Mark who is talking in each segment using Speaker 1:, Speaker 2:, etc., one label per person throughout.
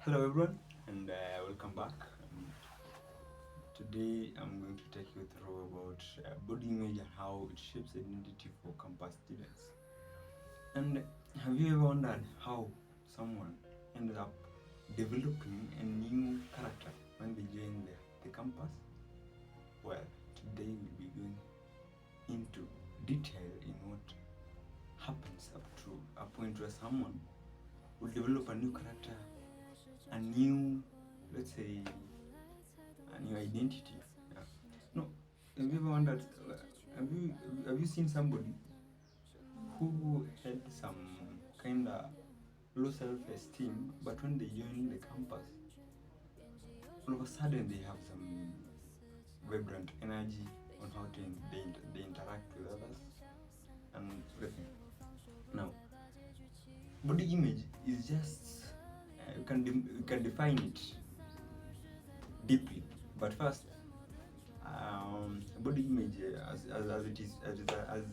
Speaker 1: Hello everyone and welcome back. Today I'm going to take you through about body image and how it shapes identity for campus students. And have you ever wondered how someone ended up developing a new character when they join the campus? Well, today we'll be going into detail in what happens up to a point where someone will develop a new character, a new, let's say, a new identity. Yeah. No, have you ever wondered? Have you seen somebody who had some kind of low self-esteem, but when they join the campus, all of a sudden they have some vibrant energy on how they interact with others and everything. Now, body image is just you can define it deeply, but first, body image as it is as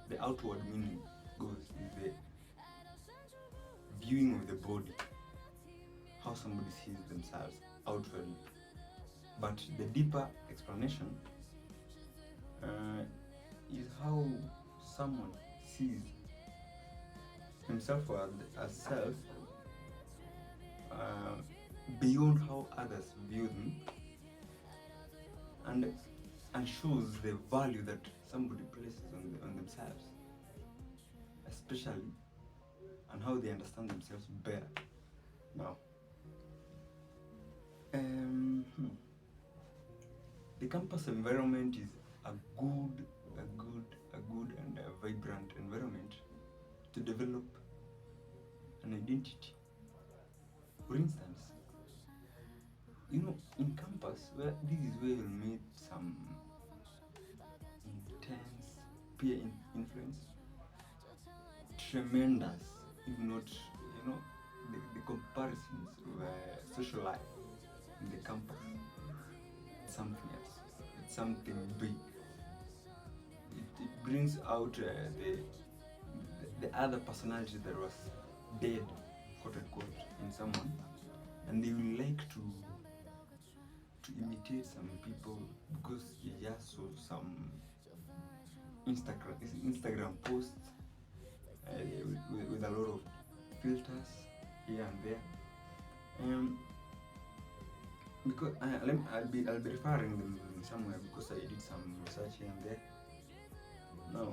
Speaker 1: the outward meaning goes is the viewing of the body, how somebody sees themselves outwardly. But the deeper explanation is how someone sees himself or as self uh, beyond how others view them, and shows the value that somebody places on themselves, especially, and how they understand themselves better. Now, the campus environment is a good and a vibrant environment to develop an identity. For instance, in campus, this is where you'll meet some intense peer influence, tremendous, if not, the comparisons of social life in the campus. It's something else. It's something big. It brings out the other personality that was dead, quote unquote, in someone, and they will like to imitate some people because you just saw some Instagram posts with a lot of filters here and there. Because I'll be referring them somewhere because I did some research here and there. Now,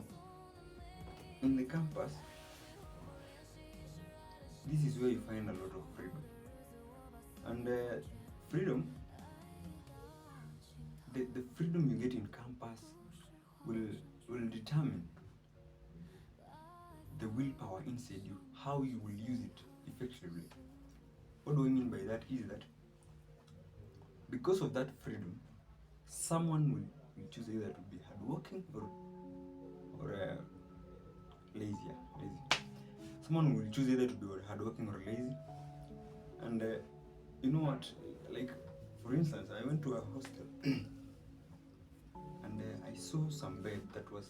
Speaker 1: in the campus, this is where you find a lot of freedom, and freedom. The freedom you get in campus will determine the willpower inside you, how you will use it effectively. What do I mean by that is that because of that freedom, someone will choose either to be hardworking or lazy. Someone will choose either to be hardworking or lazy. And you know what? Like, for instance, I went to a hostel and I saw some bed that was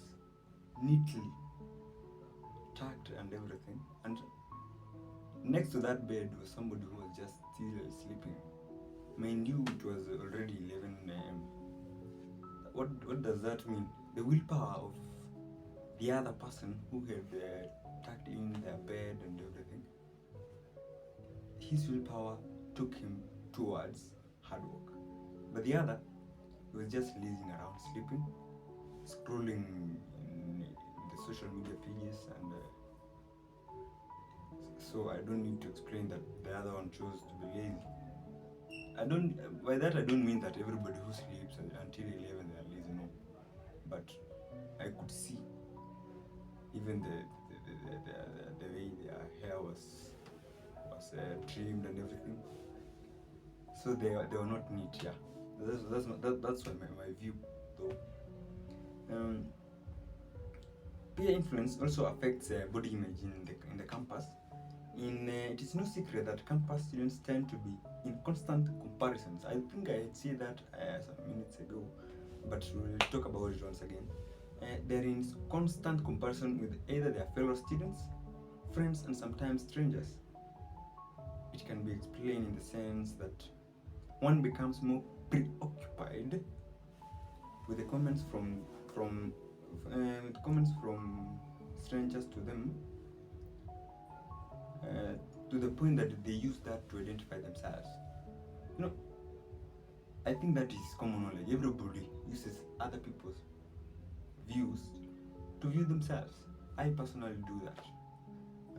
Speaker 1: neatly tucked and everything. And next to that bed was somebody who was just still sleeping. Mind you, it was already 11 a.m. What does that mean? The willpower of the other person who had tucked in their bed and everything, his willpower took him towards hard work. But the other, he was just lazing around, sleeping, scrolling in the social media pages, and so I don't need to explain that the other one chose to be lazy. By that I don't mean that everybody who sleeps until 11 they are lazy, no. But I could see even the way their hair was trimmed and everything. So they were not neat, yeah. That's my view, though. Peer influence also affects body image in the campus. It is no secret that campus students tend to be in constant comparisons. I think I had said that some minutes ago, but we'll talk about it once again. They're in constant comparison with either their fellow students, friends, and sometimes strangers. it can be explained in the sense that one becomes more preoccupied with the comments from strangers to them, to the point that they use that to identify themselves. You know, I think that is common knowledge. Everybody uses other people's views to view themselves. I personally do that,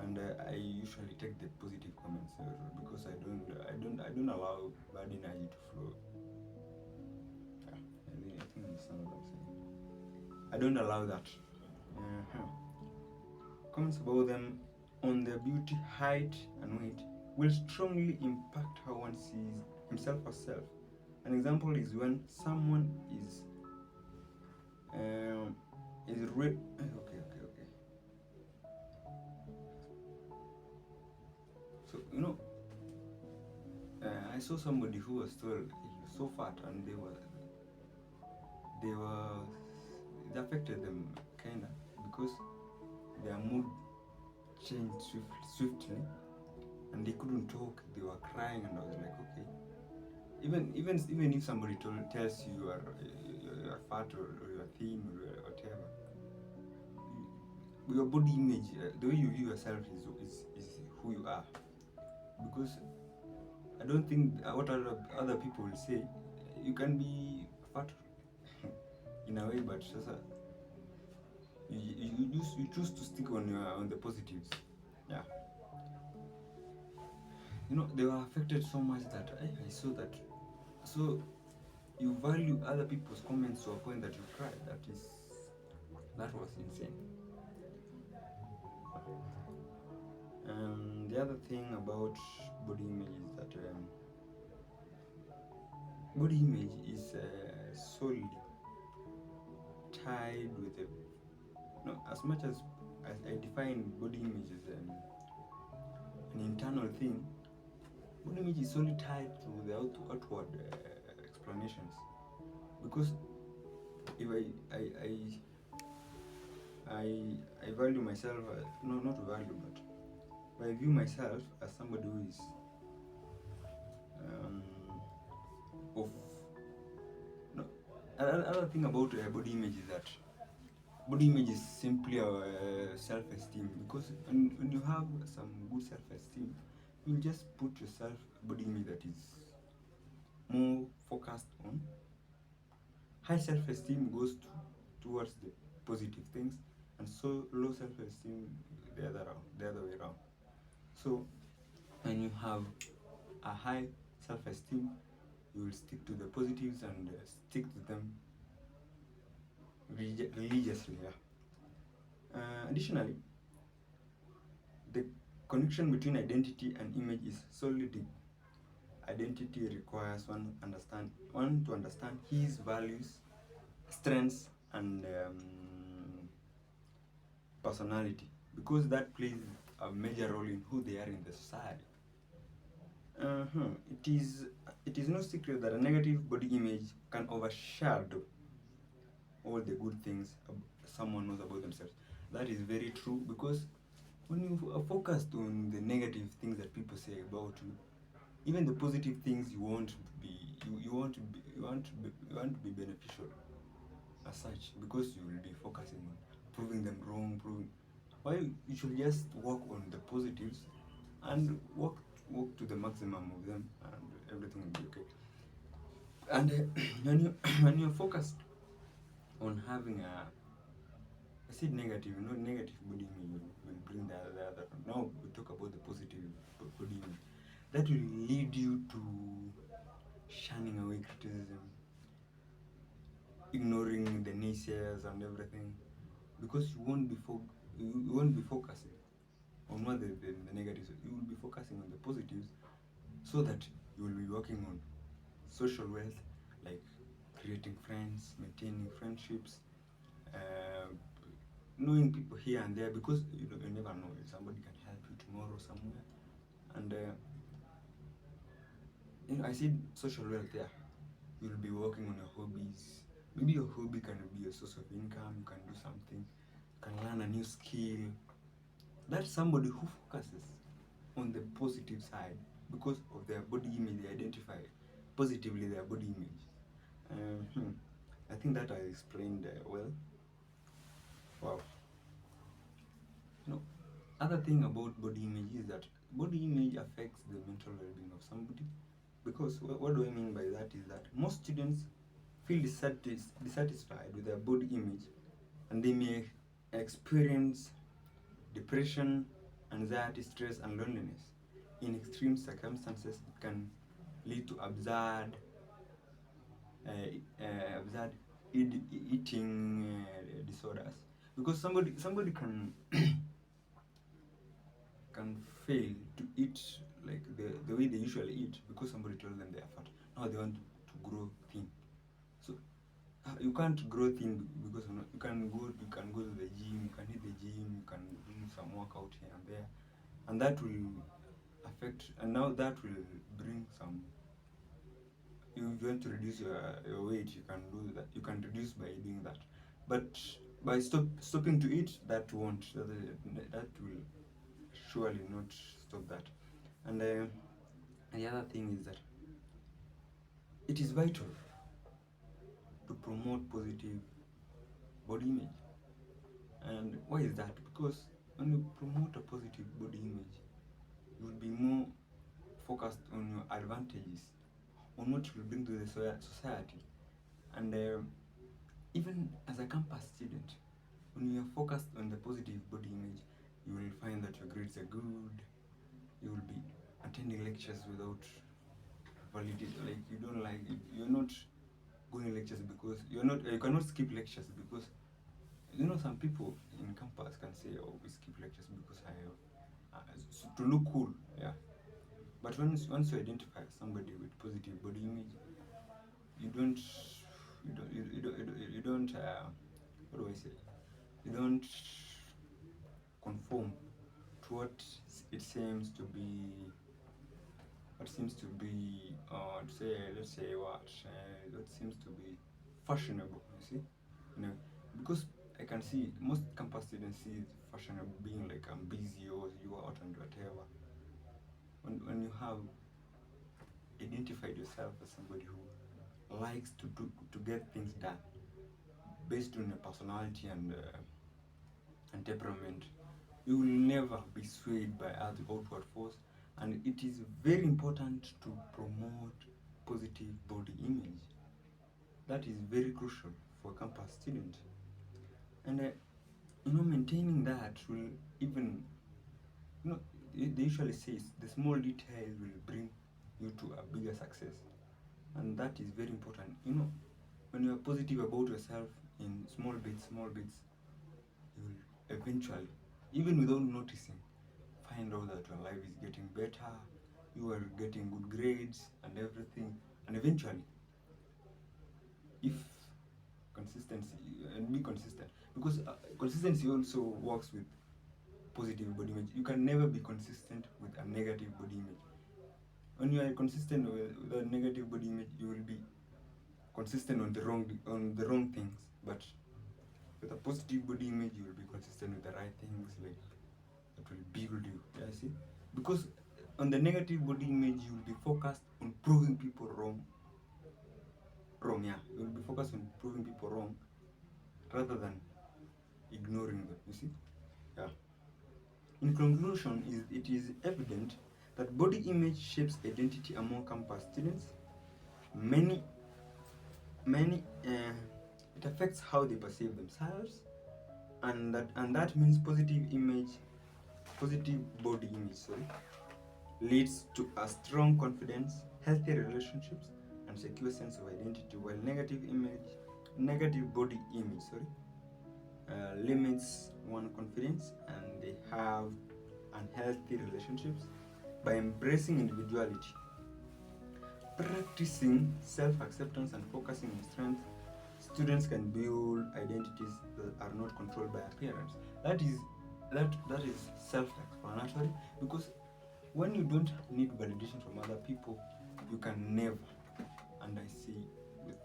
Speaker 1: and I usually take the positive comments because I don't allow bad energy to flow. Yeah, I think that's what I'm saying. I don't allow that. Comments about them on their beauty, height, and weight will strongly impact how one sees himself or herself. An example is when someone is okay. So I saw somebody who was told he was so fat, and it affected them kinda because their mood changed swiftly, and they couldn't talk. They were crying, and I was like, okay. Even if somebody tells you you are fat or you are thin or whatever, your body image, the way you view yourself is who you are. Because I don't think what other people will say. You can be fat in a way, but you choose to stick on the positives. Yeah. They were affected so much that I saw that. So you value other people's comments to a point that you cry. That was insane. The other thing about body image is that body image is solely tied with as much as I define body image as an internal thing. Body image is solely tied to the outward explanations, because if I value myself, not value, but if I view myself as somebody who is another thing about body image is that body image is simply our self-esteem, because when you have some good self-esteem, you just put yourself body image that is more focused on high self-esteem goes towards the positive things, and so low self-esteem the other way around. So when you have a high self-esteem, you will stick to the positives and stick to them religiously. Additionally, the connection between identity and image is solely deep. Identity requires one to understand his values, strengths, and personality, because that plays a major role in who they are in the society. It is no secret that a negative body image can overshadow all the good things someone knows about themselves. That is very true, because when you are focused on the negative things that people say about you, even the positive things you want to be beneficial as such, because you will be focusing on proving them wrong. Why you should just work on the positives and work to the maximum of them, and everything will be okay. And when you're focused on having negative body image will bring the other. Now we talk about the positive body image. That will lead you to shunning away criticism, ignoring the naysayers and everything, because you won't be focusing on what the negatives. You will be focusing on the positives, so that you will be working on social wealth, like creating friends, maintaining friendships, knowing people here and there, because you never know if somebody can help you tomorrow somewhere. And I see social wealth there. You'll be working on your hobbies. Maybe your hobby can be a source of income. You can do something. You can learn a new skill. That's somebody who focuses on the positive side. because of their body image. They identify positively their body image. I think that I explained well. Wow. Other thing about body image is that body image affects the mental well-being of somebody. Because what do I mean by that is that most students feel dissatisfied with their body image, and they may experience depression, anxiety, stress, and loneliness. In extreme circumstances, it can lead to absurd eating disorders, because somebody can can fail to eat like the way they usually eat because somebody told them they are fat. Now they want to grow thin. So you can't grow thin because you can go to the gym, you can hit the gym, you can do some workout here and there, and that will affect, and now that will bring some. If you want to reduce your weight, you can do that. You can reduce by doing that, but by stopping to eat, that won't. That will surely not stop that. And the other thing is that it is vital to promote positive body image. And why is that? Because when you promote a positive body image, you will be more focused on your advantages, on what you will bring to the society. And even as a campus student, when you are focused on the positive body image, you will find that your grades are good. You will be attending lectures without validity. Like you're not going lectures because you cannot skip lectures because some people in campus can say, oh, we skip lectures because to look cool, yeah. But once you identify somebody with positive body image, you don't what do I say? You don't conform to what it seems to be. What seems to be, what seems to be fashionable. You see, because I can see most campus students see fashionable being like I'm busy or you are out and whatever. When you have identified yourself as somebody who likes to get things done based on your personality and temperament, you will never be swayed by outward force. And it is very important to promote positive body image. That is very crucial for a campus student. And maintaining that will even, they usually say the small details will bring you to a bigger success. And that is very important. When you are positive about yourself in small bits, you will eventually, even without noticing, find out that your life is getting better, you are getting good grades and everything. And eventually, if consistency, and be consistent, because consistency also works with positive body image. You can never be consistent with a negative body image. When you are consistent with a negative body image, you will be consistent on the wrong things. But with a positive body image, you will be consistent with the right things, like that will build you. Yeah, see? Because on the negative body image, you will be focused on proving people wrong. You will be focused on proving people wrong rather than ignoring them. You see? Yeah. In conclusion, it is evident that body image shapes identity among campus students. It affects how they perceive themselves, and that means positive body image, leads to a strong confidence, healthy relationships, and secure sense of identity, while negative body image, limits one confidence, and they have unhealthy relationships. By embracing individuality, practicing self-acceptance, and focusing on strength, students can build identities that are not controlled by appearance. That is self-explanatory, because when you don't need validation from other people, you can never, and I see with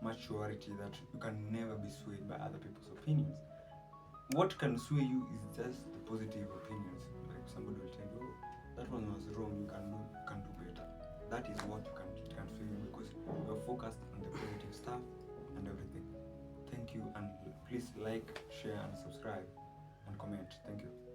Speaker 1: maturity, that you can never be swayed by other people's opinions. What can sway you is just the positive opinions. Like somebody will tell you, oh, that was that is what you can feel, because you're focused on the positive stuff and everything. Thank you, and please like, share, and subscribe and comment. Thank you.